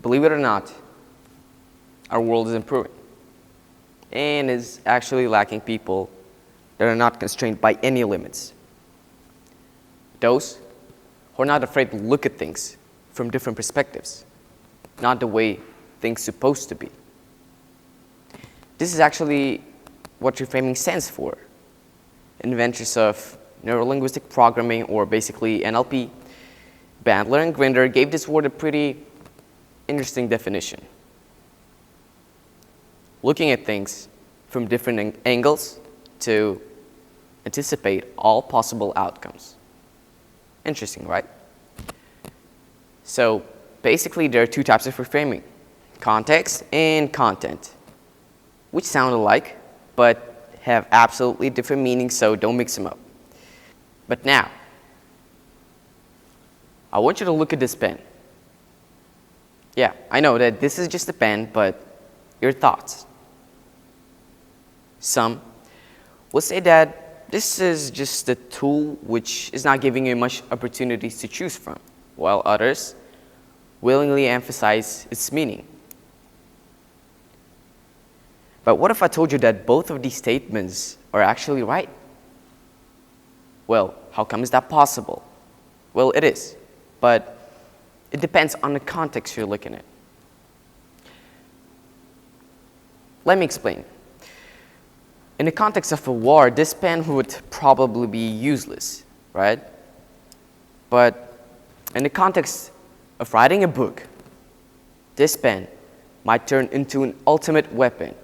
believe it or not, our world is improving and is actually lacking people that are not constrained by any limits. Those who are not afraid to look at things from different perspectives, not the way things are supposed to be. This is actually what reframing stands for. Inventors of neurolinguistic programming, or basically NLP, Bandler and Grinder, gave this word a pretty interesting definition. Looking at things from different angles to anticipate all possible outcomes. Interesting, right? So basically there are two types of reframing, context and content, which sound alike but have absolutely different meanings, so don't mix them up. But now, I want you to look at this pen. Yeah, I know that this is just a pen, but your thoughts. Some will say that this is just a tool which is not giving you much opportunities to choose from, while others willingly emphasize its meaning. But what if I told you that both of these statements are actually right? Well, how come is that possible? Well, it is, but it depends on the context you're looking at. Let me explain. In the context of a war, this pen would probably be useless, right? But in the context of writing a book, this pen might turn into an ultimate weapon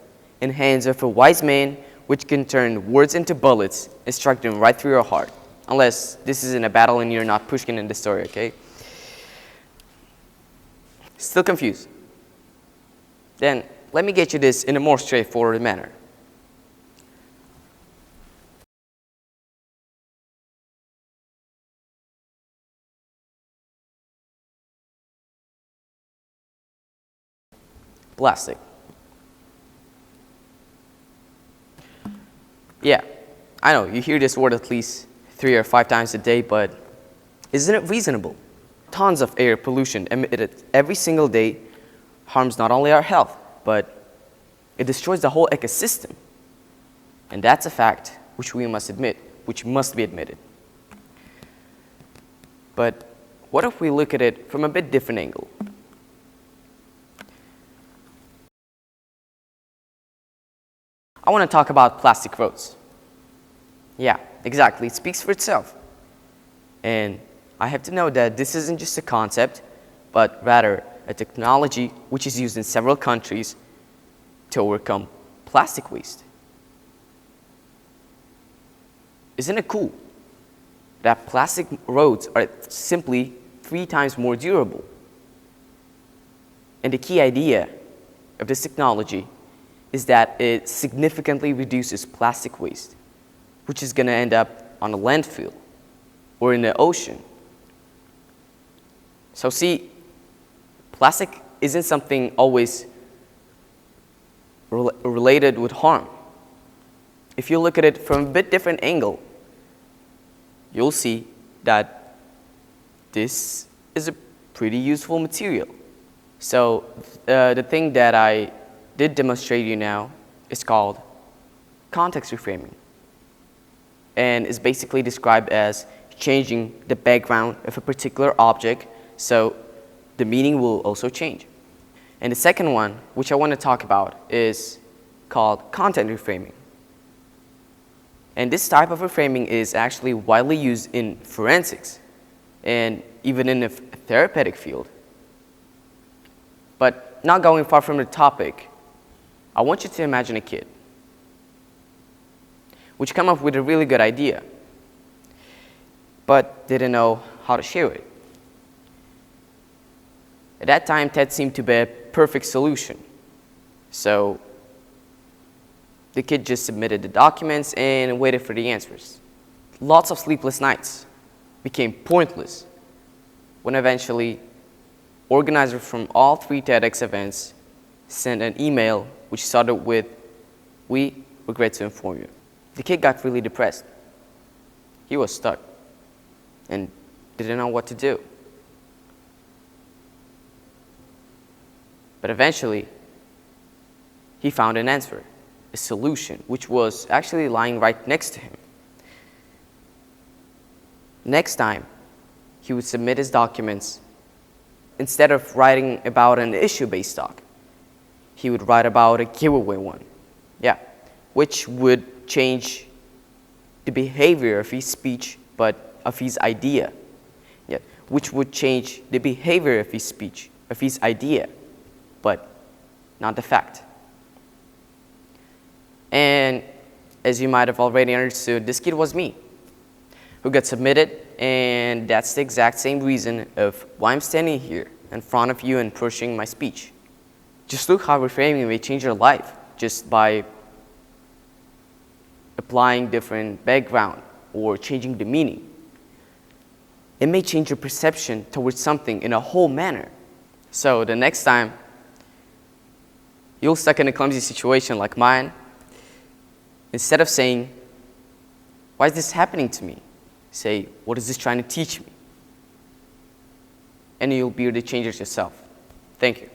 in hands of a wise man, which can turn words into bullets and strike them right through your heart. Unless this is in a battle and you're not Pushkin in the story, okay? Still confused? Then let me get you this in a more straightforward manner. Plastic. Yeah, I know, you hear this word at least 3 or 5 times a day, but isn't it reasonable? Tons of air pollution emitted every single day harms not only our health, but it destroys the whole ecosystem. And that's a fact which we must admit, which must be admitted. But what if we look at it from a bit different angle? I want to talk about plastic roads. Yeah, exactly. It speaks for itself. And I have to know that this isn't just a concept, but rather a technology which is used in several countries to overcome plastic waste. Isn't it cool that plastic roads are simply 3 times more durable? And the key idea of this technology is that it significantly reduces plastic waste, which is going to end up on a landfill or in the ocean. So see, plastic isn't something always related with harm. If you look at it from a bit different angle, you'll see that this is a pretty useful material. So the thing that I did demonstrate you now is called context reframing, and is basically described as changing the background of a particular object so the meaning will also change. And the second one, which I want to talk about, is called content reframing. And this type of reframing is actually widely used in forensics and even in the therapeutic field. But not going far from the topic, I want you to imagine a kid which came up with a really good idea, but didn't know how to share it. At that time, TED seemed to be a perfect solution. So the kid just submitted the documents and waited for the answers. Lots of sleepless nights became pointless when eventually organizers from all 3 TEDx events sent an email which started with, "We regret to inform you." The kid got really depressed. He was stuck and didn't know what to do. But eventually, he found an answer, a solution, which was actually lying right next to him. Next time, he would submit his documents. Instead of writing about an issue-based doc, he would write about a giveaway one. Yeah, which would change the behavior of his speech, but of his idea. Yeah, which would change the behavior of his speech, of his idea, but not the fact. And as you might have already understood, this kid was me, who got submitted, and that's the exact same reason of why I'm standing here in front of you and pushing my speech. Just look how reframing may change your life just by applying different background or changing the meaning. It may change your perception towards something in a whole manner. So the next time you're stuck in a clumsy situation like mine, instead of saying, "Why is this happening to me?" say, "What is this trying to teach me?" And you'll be able to change it yourself. Thank you.